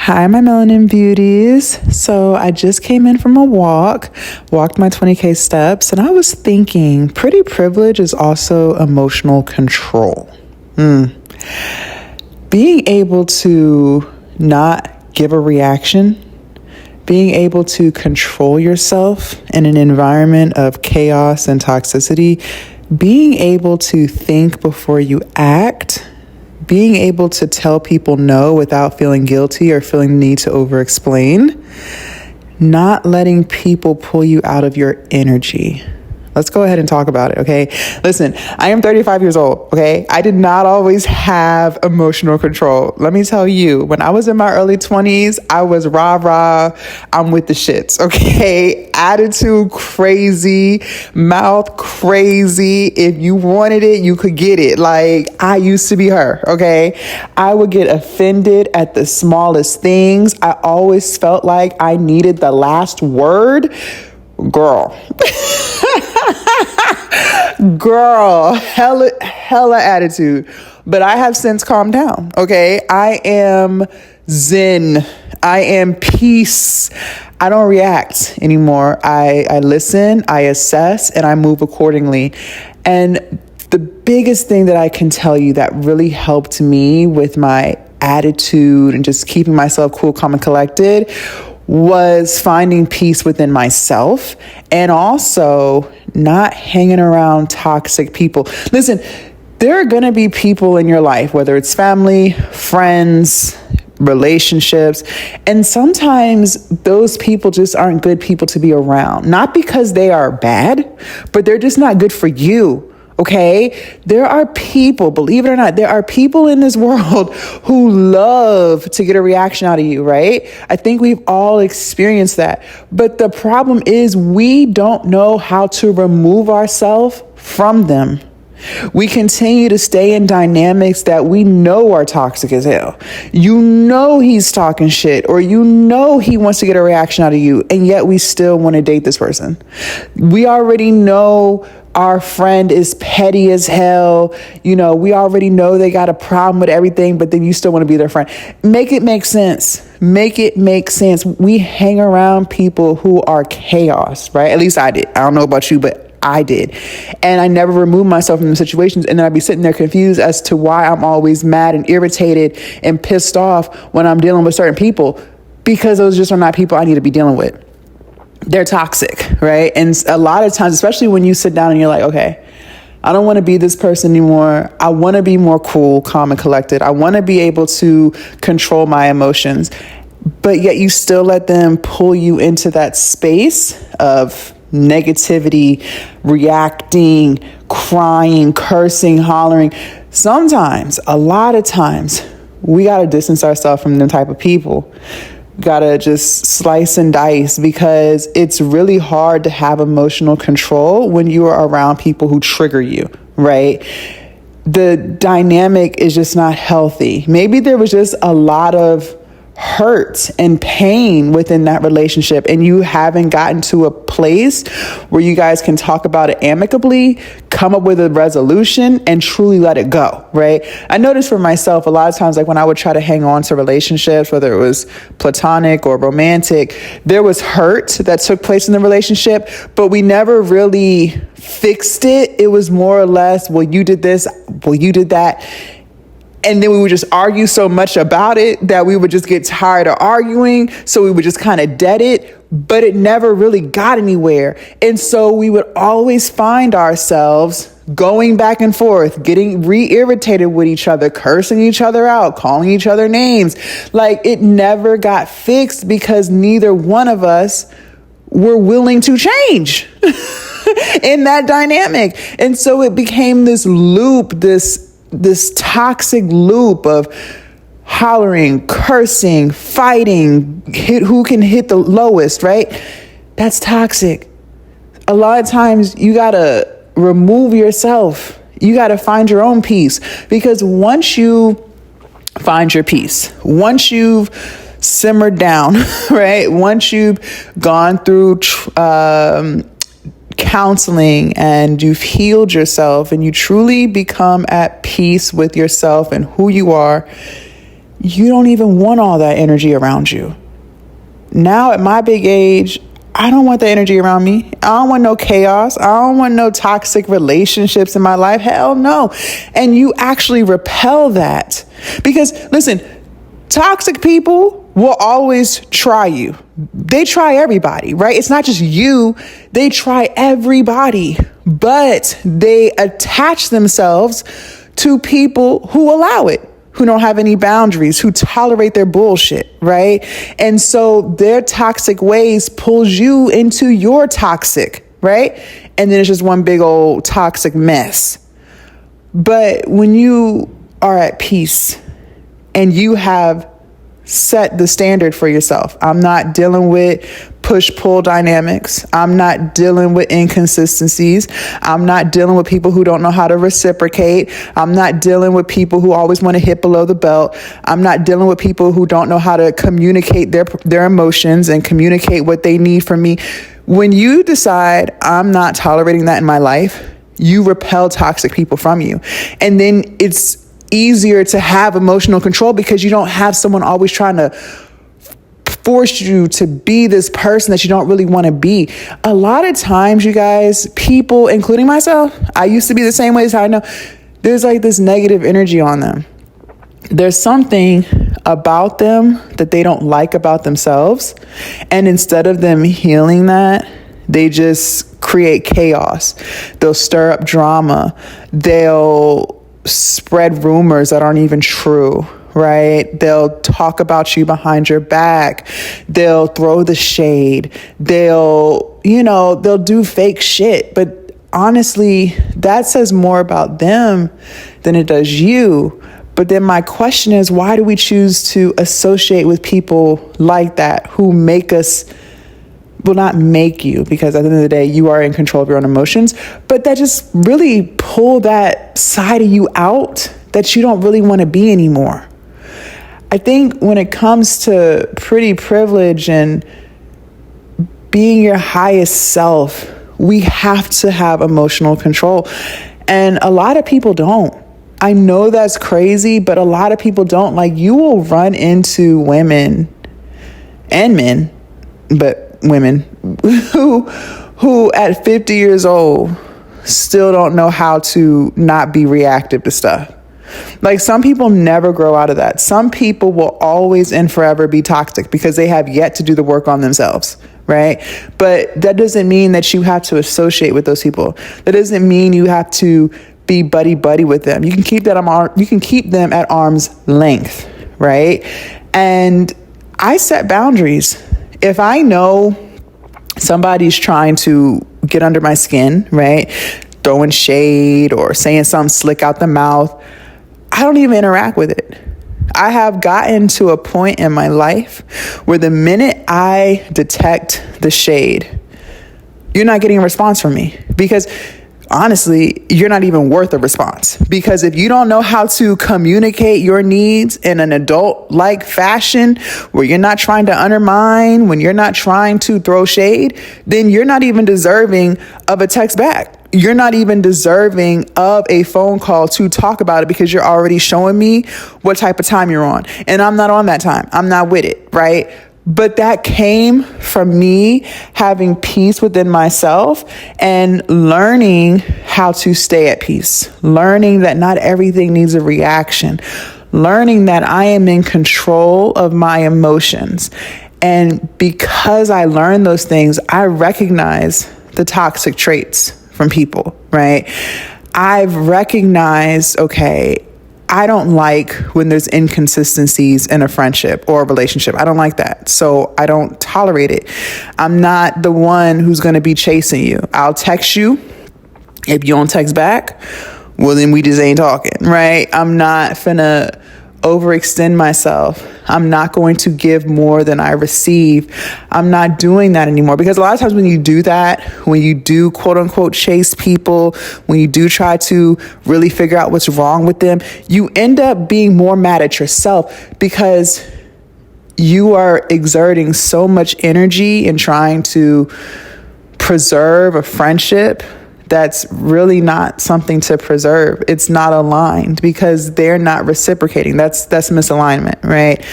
Hi, my melanin beauties. So I just came in from a walked my 20K steps, and I was thinking pretty privilege is also emotional control. Being able to not give a reaction, being able to control yourself in an environment of chaos and toxicity, being able to think before you act, being able to tell people no without feeling guilty or feeling the need to over-explain, not letting people pull you out of your energy. Let's go ahead and talk about it, okay? Listen, I am 35 years old, okay? I did not always have emotional control. Let me tell you, when I was in my early 20s, I was rah-rah, I'm with the shits, okay? Attitude crazy, mouth crazy. If you wanted it, you could get it. Like, I used to be her, okay? I would get offended at the smallest things. I always felt like I needed the last word. Girl, hella attitude. But I have since calmed down, okay? I am zen. I am peace. I don't react anymore. I listen, I assess, and I move accordingly. And the biggest thing that I can tell you that really helped me with my attitude and just keeping myself cool, calm, and collected was finding peace within myself and also not hanging around toxic people. Listen, there are going to be people in your life, whether it's family, friends, relationships, and sometimes those people just aren't good people to be around. Not because they are bad, but they're just not good for you. Okay, there are people, believe it or not, there are people in this world who love to get a reaction out of you, right? I think we've all experienced that. But the problem is we don't know how to remove ourselves from them. We continue to stay in dynamics that we know are toxic as hell. You know he's talking shit, or you know he wants to get a reaction out of you, and yet we still want to date this person. We already know our friend is petty as hell. You know, we already know they got a problem with everything, but then you still want to be their friend. Make it make sense. Make it make sense. We hang around people who are chaos, right? At least I did. I don't know about you, but I did. And I never removed myself from the situations. And then I'd be sitting there confused as to why I'm always mad and irritated and pissed off when I'm dealing with certain people, because those just are not people I need to be dealing with. They're toxic, right? And a lot of times, especially when you sit down and you're like, okay, I don't want to be this person anymore. I want to be more cool, calm, and collected. I want to be able to control my emotions, but yet you still let them pull you into that space of negativity, reacting, crying, cursing, hollering. Sometimes, a lot of times, we got to distance ourselves from them type of people. Gotta just slice and dice, because it's really hard to have emotional control when you are around people who trigger you, right? The dynamic is just not healthy. Maybe there was just a lot of hurt and pain within that relationship, and you haven't gotten to a place where you guys can talk about it amicably, come up with a resolution, and truly let it go, right? I noticed for myself a lot of times, like when I would try to hang on to relationships, whether it was platonic or romantic, there was hurt that took place in the relationship, but we never really fixed it. It was more or less, well, you did this, well, you did that. And then we would just argue so much about it that we would just get tired of arguing. So we would just kind of dead it, but it never really got anywhere. And so we would always find ourselves going back and forth, getting re-irritated with each other, cursing each other out, calling each other names. Like, it never got fixed because neither one of us were willing to change in that dynamic. And so it became this loop, this toxic loop of hollering, cursing, fighting, who can hit the lowest, right? That's toxic. A lot of times you gotta remove yourself. You gotta find your own peace, because once you find your peace, once you've simmered down, right? Once you've gone through counseling and you've healed yourself and you truly become at peace with yourself and who you are, you don't even want all that energy around you. Now at my big age, I don't want the energy around me. I don't want no chaos. I don't want no toxic relationships in my life. Hell no. And you actually repel that. Because listen, toxic people will always try you. They try everybody, right? It's not just you. They try everybody, but they attach themselves to people who allow it, who don't have any boundaries, who tolerate their bullshit, right? And so their toxic ways pulls you into your toxic, right? And then it's just one big old toxic mess. But when you are at peace and you have set the standard for yourself, I'm not dealing with push-pull dynamics. I'm not dealing with inconsistencies. I'm not dealing with people who don't know how to reciprocate. I'm not dealing with people who always want to hit below the belt. I'm not dealing with people who don't know how to communicate their emotions and communicate what they need from me. When you decide I'm not tolerating that in my life, you repel toxic people from you. And then it's easier to have emotional control because you don't have someone always trying to force you to be this person that you don't really want to be. A lot of times, you guys, people, including myself, I used to be the same way as how I know, there's like this negative energy on them. There's something about them that they don't like about themselves. And instead of them healing that, they just create chaos. They'll stir up drama. They'll spread rumors that aren't even true. Right? They'll talk about you behind your back. They'll throw the shade. They'll do fake shit. But honestly, that says more about them than it does you. But then my question is, why do we choose to associate with people like that who make us, will not make you, because at the end of the day, you are in control of your own emotions, but that just really pull that side of you out that you don't really want to be anymore. I think when it comes to pretty privilege and being your highest self, we have to have emotional control. And a lot of people don't. I know that's crazy, but a lot of people don't. Like, you will run into women and men, but women who at 50 years old still don't know how to not be reactive to stuff. Like, some people never grow out of that. Some people will always and forever be toxic because they have yet to do the work on themselves, right? But that doesn't mean that you have to associate with those people. That doesn't mean you have to be buddy with them. You can keep them at arm's length, right? And I set boundaries. If I know somebody's trying to get under my skin, right, throwing shade or saying something slick out the mouth, I don't even interact with it. I have gotten to a point in my life where the minute I detect the shade, you're not getting a response from me, because honestly, you're not even worth a response. Because if you don't know how to communicate your needs in an adult-like fashion, where you're not trying to undermine, when you're not trying to throw shade, then you're not even deserving of a text back. You're not even deserving of a phone call to talk about it, because you're already showing me what type of time you're on. And I'm not on that time. I'm not with it, right? But that came from me having peace within myself and learning how to stay at peace, learning that not everything needs a reaction, learning that I am in control of my emotions. And because I learned those things, I recognize the toxic traits from people, right? I've recognized, okay, I don't like when there's inconsistencies in a friendship or a relationship. I don't like that. So I don't tolerate it. I'm not the one who's going to be chasing you. I'll text you. If you don't text back, well, then we just ain't talking, right? I'm not finna overextend myself. I'm not going to give more than I receive. I'm not doing that anymore, because a lot of times when you do that, when you do quote unquote chase people, when you do try to really figure out what's wrong with them, you end up being more mad at yourself, because you are exerting so much energy in trying to preserve a friendship that's really not something to preserve. It's not aligned because they're not reciprocating. That's misalignment, right?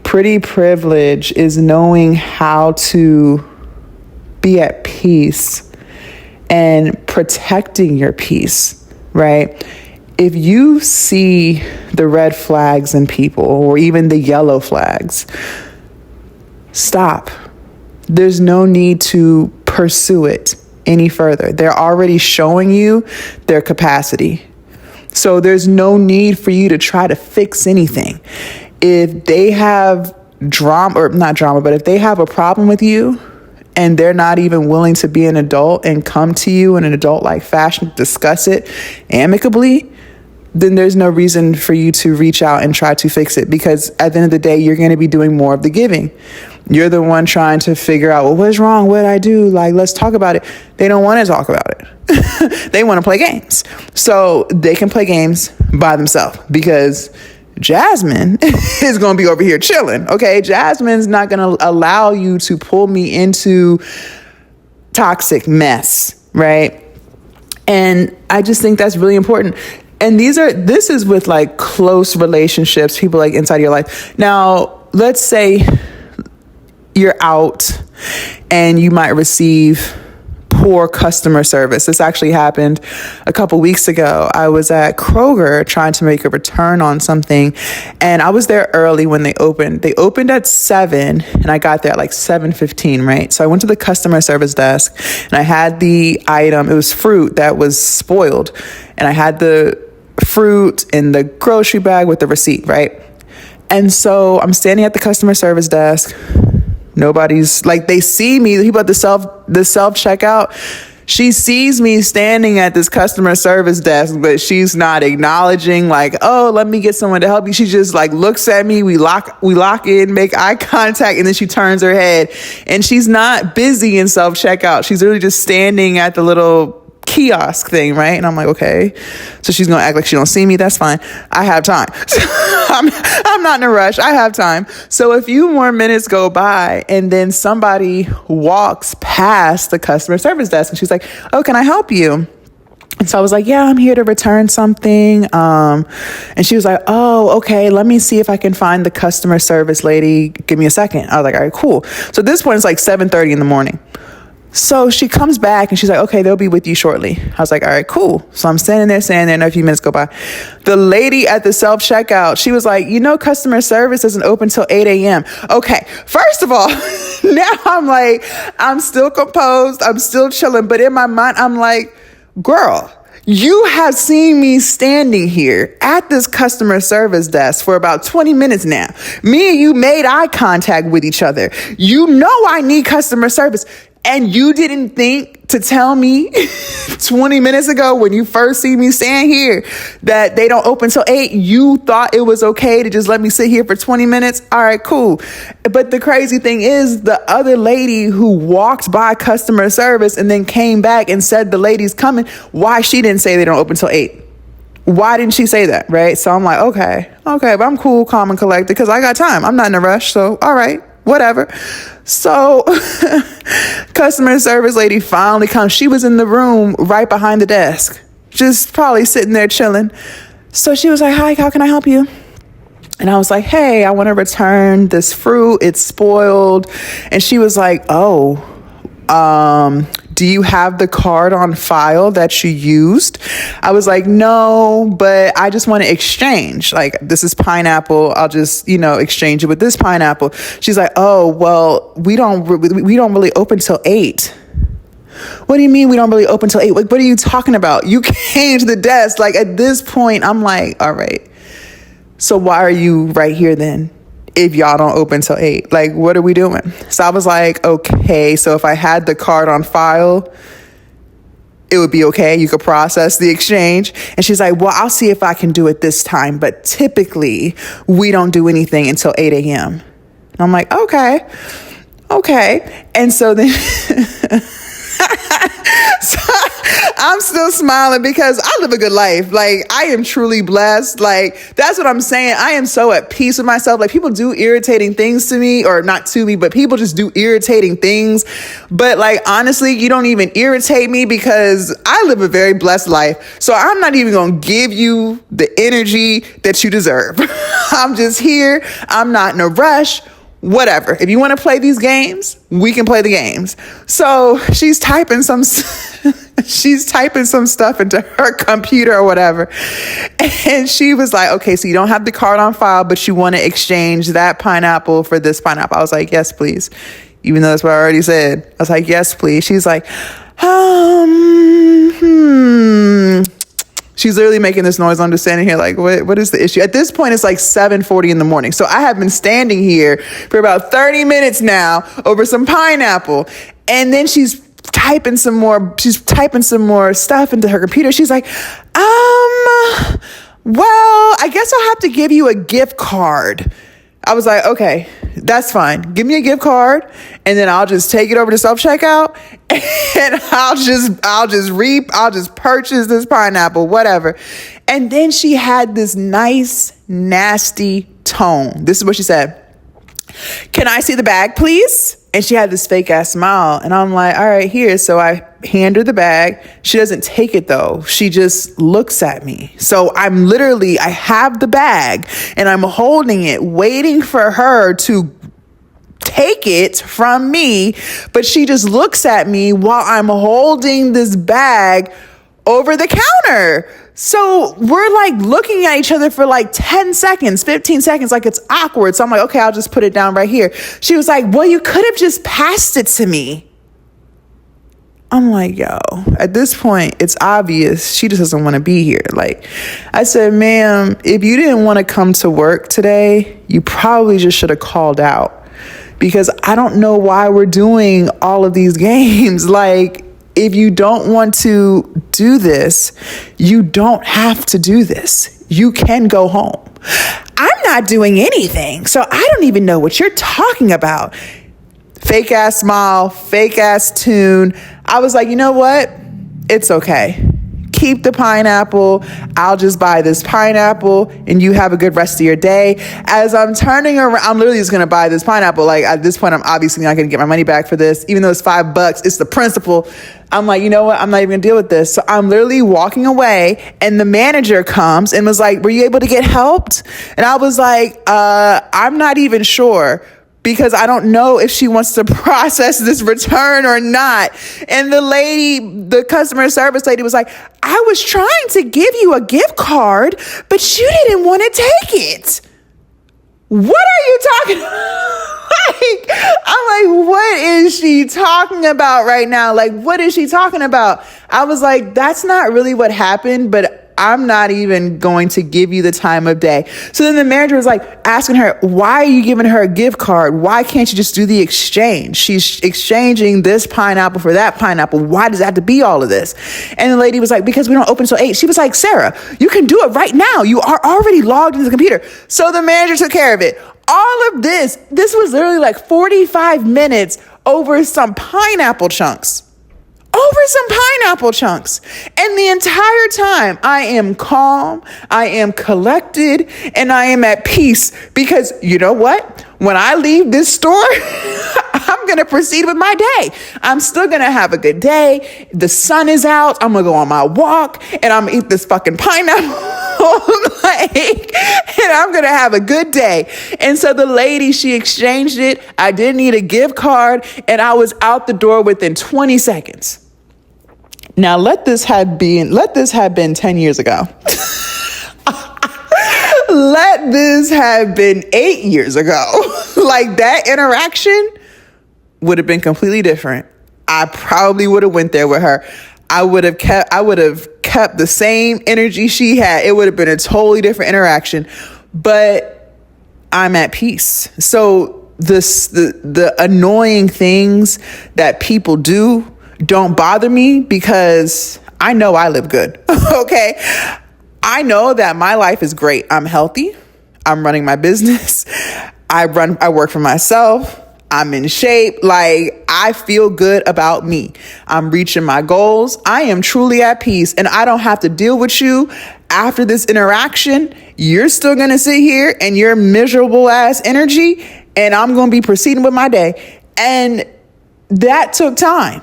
Pretty privilege is knowing how to be at peace and protecting your peace, right? If you see the red flags in people or even the yellow flags, stop. There's no need to pursue it any further. They're already showing you their capacity. So there's no need for you to try to fix anything. If they have drama, or not drama, but if they have a problem with you and they're not even willing to be an adult and come to you in an adult-like fashion, discuss it amicably, then there's no reason for you to reach out and try to fix it, because at the end of the day, you're going to be doing more of the giving. You're the one trying to figure out, well, what's wrong? What did I do? Like, let's talk about it. They don't want to talk about it. They want to play games. So they can play games by themselves, because Jasmine is going to be over here chilling. Okay. Jasmine's not going to allow you to pull me into toxic mess. Right. And I just think that's really important. And this is with like close relationships, people like inside your life. Now, let's say you're out and you might receive poor customer service. This actually happened a couple weeks ago. I was at Kroger trying to make a return on something, and I was there early when they opened. They opened at 7 and I got there at like 7:15, right? So I went to the customer service desk and I had the item. It was fruit that was spoiled, and I had the fruit in the grocery bag with the receipt, right? And so I'm standing at the customer service desk. Nobody's like, they see me, the people at the self checkout. She sees me standing at this customer service desk, but she's not acknowledging like, oh, let me get someone to help you. She just like looks at me. We lock in, make eye contact, and then she turns her head, and she's not busy in self checkout. She's really just standing at the little kiosk thing, right? And I'm like, okay, so she's gonna act like she don't see me. That's fine. I have time. I'm not in a rush. I have time. So a few more minutes go by, and then somebody walks past the customer service desk, and she's like, oh, can I help you? And so I was like, yeah, I'm here to return something. And she was like, oh, okay, let me see if I can find the customer service lady. Give me a second. I was like, all right, cool. So at this point, it's like 7:30 in the morning. So she comes back and she's like, okay, they'll be with you shortly. I was like, all right, cool. So I'm standing there, and a few minutes go by. The lady at the self-checkout, she was like, customer service doesn't open till 8 a.m. Okay, first of all, now I'm like, I'm still composed. I'm still chilling. But in my mind, I'm like, girl, you have seen me standing here at this customer service desk for about 20 minutes now. Me and you made eye contact with each other. You know I need customer service. And you didn't think to tell me 20 minutes ago when you first see me stand here that they don't open till 8. You thought it was okay to just let me sit here for 20 minutes. All right, cool. But the crazy thing is, the other lady who walked by customer service and then came back and said the lady's coming, why she didn't say they don't open till 8? Why didn't she say that? Right. So I'm like, okay, but I'm cool, calm and collected because I got time. I'm not in a rush. So, all right. Whatever. So customer service lady finally comes. She was in the room right behind the desk, just probably sitting there chilling. So she was like, hi, how can I help you? And I was like, hey, I want to return this fruit. It's spoiled. And she was like, oh, do you have the card on file that you used? I was like, no, but I just want to exchange. Like, this is pineapple. I'll just, exchange it with this pineapple. She's like, oh, well, we don't really open till 8. What do you mean we don't really open till 8? Like, what are you talking about? You came to the desk. Like, at this point, I'm like, all right, so why are you right here then? If y'all don't open till 8, like, what are we doing? So I was like, okay, so if I had the card on file, it would be okay. You could process the exchange. And she's like, well, I'll see if I can do it this time. But typically we don't do anything until 8 a.m. And I'm like, okay. And so then So I'm still smiling because I live a good life. Like, I am truly blessed. Like, that's what I'm saying. I am so at peace with myself. Like, people do irritating things to me, or not to me, but people just do irritating things. But like, honestly, you don't even irritate me because I live a very blessed life. So I'm not even going to give you the energy that you deserve. I'm just here. I'm not in a rush. Whatever. If you want to play these games, we can play the games. So she's typing some stuff into her computer or whatever. And she was like, okay, so you don't have the card on file, but you want to exchange that pineapple for this pineapple. I was like, yes, please. Even though that's what I already said. I was like, yes, please. She's like, She's literally making this noise. I'm just standing here like, what is the issue? At this point, it's like 7:40 in the morning. So I have been standing here for about 30 minutes now over some pineapple. And then she's typing some more stuff into her computer. She's like, well, I guess I'll have to give you a gift card. I was like, okay, that's fine. Give me a gift card, and then I'll just take it over to self-checkout, and I'll just purchase this pineapple, whatever. And then she had this nice, nasty tone. This is what she said. Can I see the bag, please? And she had this fake ass smile. And I'm like, all right, here. So I hand her the bag. She doesn't take it though. She just looks at me. So I have the bag and I'm holding it, waiting for her to take it from me. But she just looks at me while I'm holding this bag over the counter. So we're like looking at each other for like 10 seconds, 15 seconds, like it's awkward. So I'm like, okay, I'll just put it down right here. She was like, well, you could have just passed it to me. I'm like, yo, at this point, it's obvious she just doesn't want to be here. Like, I said, ma'am, if you didn't want to come to work today, you probably just should have called out, because I don't know why we're doing all of these games. Like, if you don't want to do this, you don't have to do this. You can go home. I'm not doing anything, so I don't even know what you're talking about. Fake ass smile, fake ass tune. I was like, you know what? It's okay. Keep the pineapple. I'll just buy this pineapple and you have a good rest of your day. As I'm turning around, I'm literally just going to buy this pineapple. Like, at this point, I'm obviously not going to get my money back for this. Even though it's $5, it's the principle. I'm like, you know what? I'm not even going to deal with this. So I'm literally walking away and the manager comes and was like, were you able to get helped? And I was like, I'm not even sure, because I don't know if she wants to process this return or not. And the customer service lady was like, I was trying to give you a gift card, but you didn't want to take it. What are you talking about? I'm like, what is she talking about right now? Like, what is she talking about? I was like, that's not really what happened, but I'm not even going to give you the time of day. So then the manager was like asking her, why are you giving her a gift card? Why can't you just do the exchange? She's exchanging this pineapple for that pineapple. Why does it have to be all of this? And the lady was like, because we don't open until 8. She was like, Sarah, you can do it right now. You are already logged into the computer. So the manager took care of it. All of this was literally like 45 minutes over some pineapple chunks. And the entire time I am calm, I am collected, and I am at peace, because you know what? When I leave this store, I'm going to proceed with my day. I'm still going to have a good day. The sun is out. I'm going to go on my walk and I'm going to eat this fucking pineapple. And I'm going to have a good day. And so the lady, she exchanged it. I didn't need a gift card and I was out the door within 20 seconds. Now, let this have been 10 years ago. Let this have been 8 years ago. Like, that interaction would have been completely different. I probably would have went there with her. I would have kept the same energy she had. It would have been a totally different interaction. But I'm at peace. So the annoying things that people do don't bother me, because I know I live good. Okay. I know that my life is great. I'm healthy. I'm running my business. I work for myself. I'm in shape. Like, I feel good about me. I'm reaching my goals. I am truly at peace, and I don't have to deal with you after this interaction. You're still going to sit here and your miserable ass energy, and I'm going to be proceeding with my day. And that took time.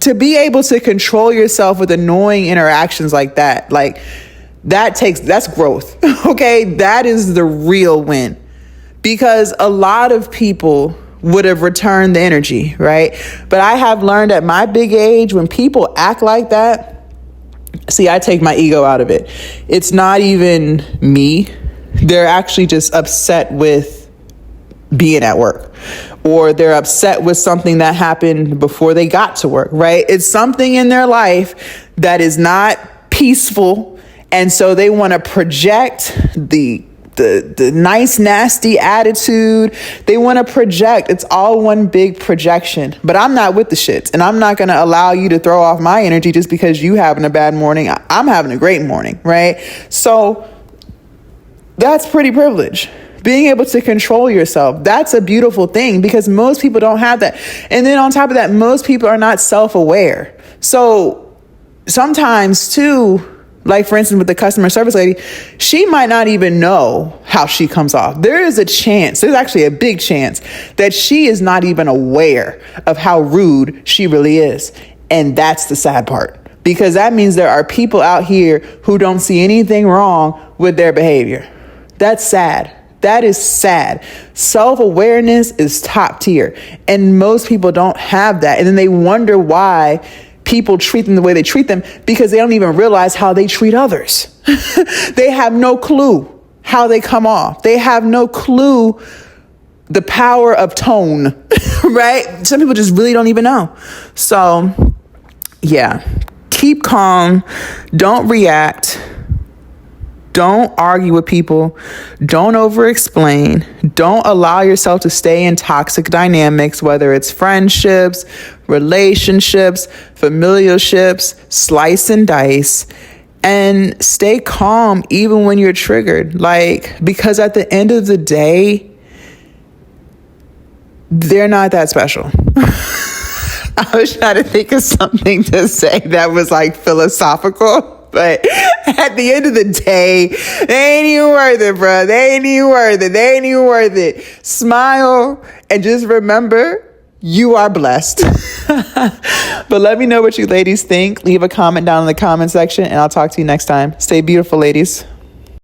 To be able to control yourself with annoying interactions like that, like that's growth. Okay. That is the real win, because a lot of people would have returned the energy, right? But I have learned at my big age, when people act like that, see, I take my ego out of it. It's not even me. They're actually just upset with being at work, or they're upset with something that happened before they got to work, right? It's something in their life that is not peaceful. And so they want to project the nice, nasty attitude. They want to project. It's all one big projection. But I'm not with the shits, and I'm not going to allow you to throw off my energy just because you having a bad morning. I'm having a great morning, right? So that's pretty privilege. Being able to control yourself. That's a beautiful thing, because most people don't have that. And then on top of that, most people are not self-aware. So sometimes too, like for instance, with the customer service lady, she might not even know how she comes off. There is a chance, there's actually a big chance that she is not even aware of how rude she really is. And that's the sad part, because that means there are people out here who don't see anything wrong with their behavior. That's sad. That is sad. Self-awareness is top tier. And most people don't have that. And then they wonder why people treat them the way they treat them, because they don't even realize how they treat others. They have no clue how they come off. They have no clue the power of tone, right? Some people just really don't even know. So yeah, keep calm. Don't react. Don't argue with people. Don't over-explain. Don't allow yourself to stay in toxic dynamics, whether it's friendships, relationships, familialships, slice and dice. And stay calm even when you're triggered. Like, because at the end of the day, they're not that special. I was trying to think of something to say that was like philosophical. But at the end of the day, they ain't even worth it, bro. They ain't even worth it. They ain't even worth it. Smile and just remember, you are blessed. But let me know what you ladies think. Leave a comment down in the comment section, and I'll talk to you next time. Stay beautiful, ladies.